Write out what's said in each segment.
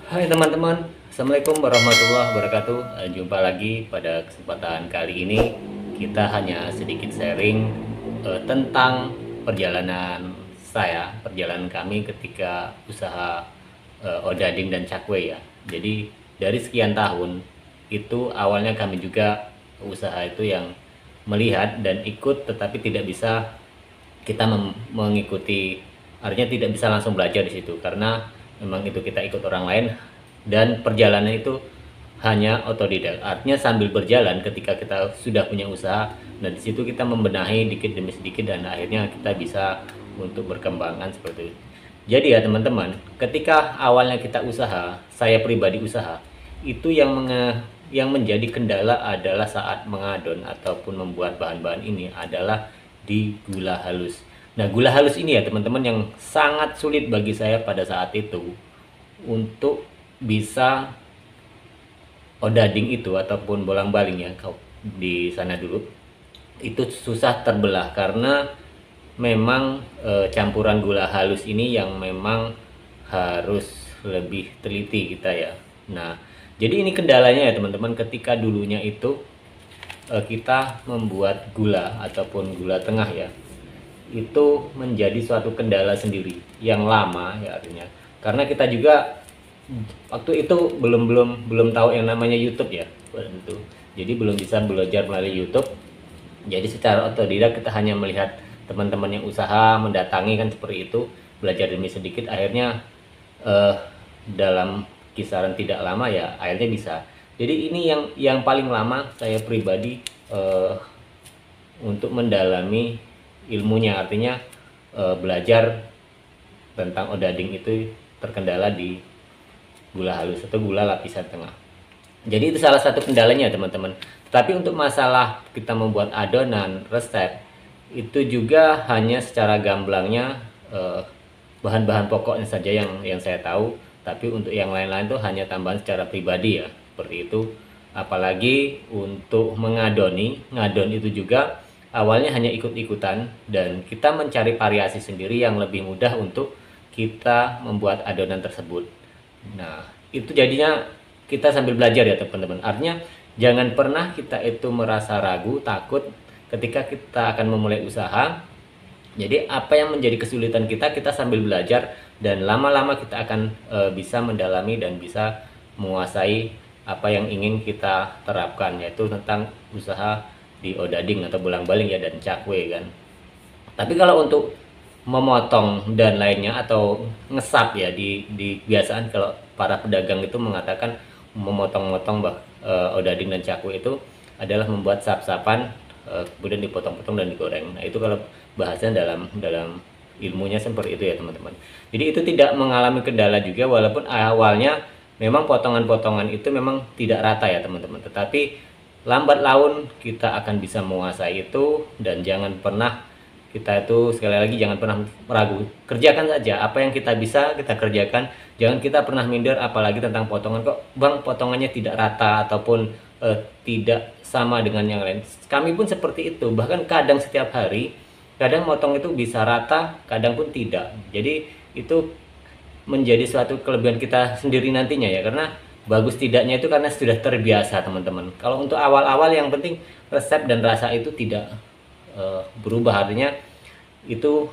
Hai teman-teman, Assalamualaikum warahmatullahi wabarakatuh. Jumpa lagi pada kesempatan kali ini. Kita hanya sedikit sharing tentang perjalanan kami ketika usaha odading dan cakwe ya. Jadi dari sekian tahun itu awalnya kami juga usaha itu yang melihat dan ikut, tetapi tidak bisa kita mengikuti, artinya tidak bisa langsung belajar di situ karena memang itu kita ikut orang lain dan perjalanan itu hanya otodidak, artinya sambil berjalan ketika kita sudah punya usaha. Nah di situ kita membenahi dikit demi sedikit dan akhirnya kita bisa untuk berkembangkan seperti itu. Jadi ya teman-teman, ketika awalnya kita usaha, saya pribadi usaha, itu yang menjadi kendala adalah saat mengadon ataupun membuat bahan-bahan ini adalah di gula halus. Nah, gula halus ini ya teman-teman yang sangat sulit bagi saya pada saat itu untuk bisa odading itu ataupun bolang-baling ya di sana dulu. Itu susah terbelah karena memang campuran gula halus ini yang memang harus lebih teliti kita ya. Nah, jadi ini kendalanya ya teman-teman, ketika dulunya itu kita membuat gula ataupun gula tengah ya, itu menjadi suatu kendala sendiri yang lama ya, artinya karena kita juga waktu itu belum tahu yang namanya YouTube ya tentu, jadi belum bisa belajar melalui YouTube. Jadi secara otodidak kita hanya melihat teman-teman yang usaha mendatangi kan seperti itu, belajar demi sedikit, akhirnya dalam kisaran tidak lama ya akhirnya bisa. Jadi ini yang paling lama saya pribadi untuk mendalami ilmunya, artinya belajar tentang odading itu terkendala di gula halus atau gula lapisan tengah. Jadi itu salah satu kendalanya teman-teman. Tapi untuk masalah kita membuat adonan resep itu juga hanya secara gamblangnya bahan-bahan pokoknya saja yang saya tahu, tapi untuk yang lain-lain itu hanya tambahan secara pribadi ya seperti itu. Apalagi untuk ngadon itu juga awalnya hanya ikut-ikutan dan kita mencari variasi sendiri yang lebih mudah untuk kita membuat adonan tersebut. Nah itu jadinya kita sambil belajar ya teman-teman, artinya jangan pernah kita itu merasa ragu takut ketika kita akan memulai usaha. Jadi apa yang menjadi kesulitan kita sambil belajar dan lama-lama kita akan bisa mendalami dan bisa menguasai apa yang ingin kita terapkan, yaitu tentang usaha di odading atau bolang-baling ya dan cakwe kan. Tapi kalau untuk memotong dan lainnya atau ngesap ya, di kebiasaan kalau para pedagang itu mengatakan memotong-motong odading dan cakwe itu adalah membuat sap-sapan kemudian dipotong-potong dan digoreng. Nah itu kalau bahasanya dalam ilmunya seperti itu ya teman-teman. Jadi itu tidak mengalami kendala juga, walaupun awalnya memang potongan-potongan itu memang tidak rata ya teman-teman, tetapi lambat laun kita akan bisa menguasai itu. Dan jangan pernah kita itu, sekali lagi jangan pernah ragu, kerjakan saja apa yang kita bisa kita kerjakan. Jangan kita pernah minder apalagi tentang potongan, kok bang potongannya tidak rata ataupun tidak sama dengan yang lain. Kami pun seperti itu, bahkan kadang setiap hari, kadang motong itu bisa rata, kadang pun tidak. Jadi itu menjadi suatu kelebihan kita sendiri nantinya ya, karena bagus tidaknya itu karena sudah terbiasa teman-teman. Kalau untuk awal-awal yang penting resep dan rasa itu tidak berubah, artinya itu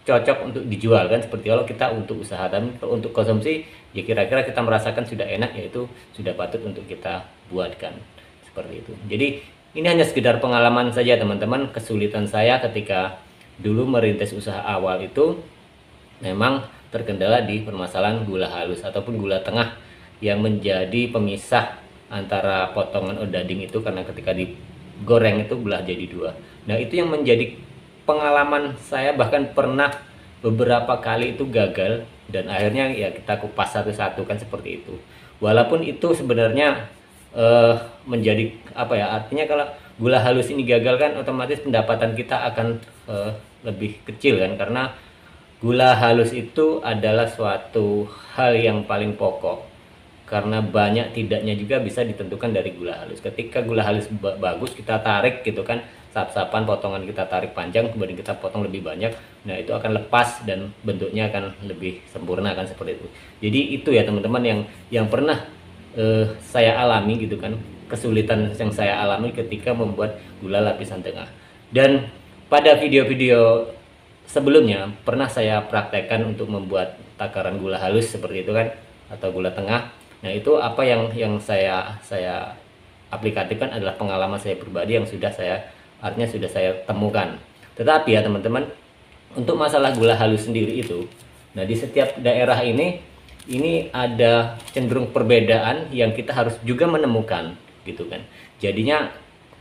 cocok untuk dijual kan, seperti kalau kita untuk usaha. Dan untuk konsumsi ya kira-kira kita merasakan sudah enak, yaitu sudah patut untuk kita buatkan seperti itu. Jadi ini hanya sekedar pengalaman saja teman-teman. Kesulitan saya ketika dulu merintis usaha awal itu memang terkendala di permasalahan gula halus ataupun gula tengah yang menjadi pemisah antara potongan odading itu, karena ketika digoreng itu belah jadi dua. Nah itu yang menjadi pengalaman saya, bahkan pernah beberapa kali itu gagal dan akhirnya ya kita kupas satu-satu kan seperti itu. Walaupun itu sebenarnya menjadi apa ya, artinya kalau gula halus ini gagal kan otomatis pendapatan kita akan lebih kecil kan, karena gula halus itu adalah suatu hal yang paling pokok, karena banyak tidaknya juga bisa ditentukan dari gula halus. Ketika gula halus bagus kita tarik gitu kan sap-sapan potongan kita tarik panjang kemudian kita potong lebih banyak, nah itu akan lepas dan bentuknya akan lebih sempurna, akan seperti itu. Jadi itu ya teman-teman yang pernah saya alami gitu kan, kesulitan yang saya alami ketika membuat gula lapisan tengah. Dan pada video-video sebelumnya pernah saya praktekkan untuk membuat takaran gula halus seperti itu kan, atau gula tengah. Nah itu apa yang saya aplikatifkan adalah pengalaman saya pribadi yang artinya sudah saya temukan. Tetapi ya teman-teman, untuk masalah gula halus sendiri itu, nah di setiap daerah ini ada cenderung perbedaan yang kita harus juga menemukan gitu kan. Jadinya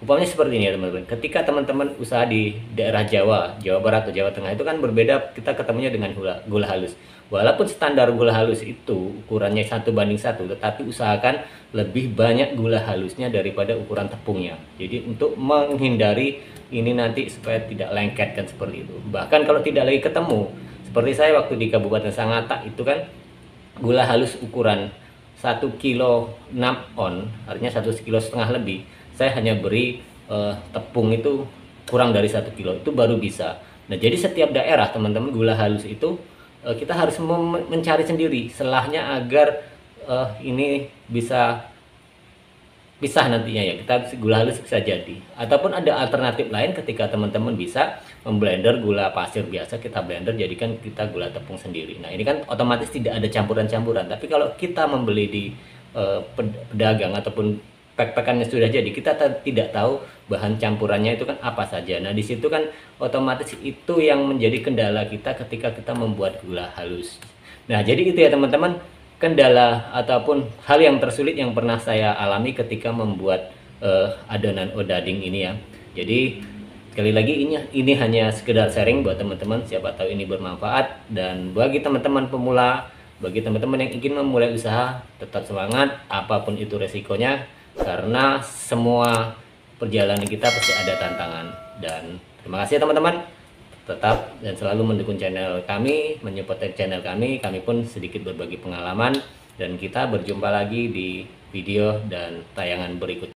umpamanya seperti ini ya teman-teman, ketika teman-teman usaha di daerah Jawa Barat atau Jawa Tengah itu kan berbeda, kita ketemunya dengan gula halus. Walaupun standar gula halus itu ukurannya 1:1, tetapi usahakan lebih banyak gula halusnya daripada ukuran tepungnya. Jadi untuk menghindari ini nanti supaya tidak lengket kan seperti itu. Bahkan kalau tidak lagi ketemu, seperti saya waktu di Kabupaten Sangatta itu kan gula halus ukuran 1 kilo 6 on, artinya 1,5 kilo lebih, saya hanya beri tepung itu kurang dari 1 kilo, itu baru bisa. Nah jadi setiap daerah teman-teman gula halus itu kita harus mencari sendiri selahnya agar ini bisa nantinya ya, kita gula halus bisa jadi. Ataupun ada alternatif lain ketika teman-teman bisa memblender gula pasir biasa, kita blender jadikan kita gula tepung sendiri. Nah ini kan otomatis tidak ada campuran-campuran. Tapi kalau kita membeli di pedagang ataupun pack-packannya sudah jadi, kita tidak tahu bahan campurannya itu kan apa saja. Nah di situ kan otomatis itu yang menjadi kendala kita ketika kita membuat gula halus. Nah jadi itu ya teman-teman, kendala ataupun hal yang tersulit yang pernah saya alami ketika membuat adonan odading ini ya. Jadi sekali lagi ini hanya sekedar sharing buat teman-teman, siapa tahu ini bermanfaat. Dan bagi teman-teman pemula, bagi teman-teman yang ingin memulai usaha, tetap semangat apapun itu resikonya, karena semua perjalanan kita pasti ada tantangan. Dan terima kasih teman-teman, tetap dan selalu mendukung channel kami, menyupport channel kami pun sedikit berbagi pengalaman, dan kita berjumpa lagi di video dan tayangan berikutnya.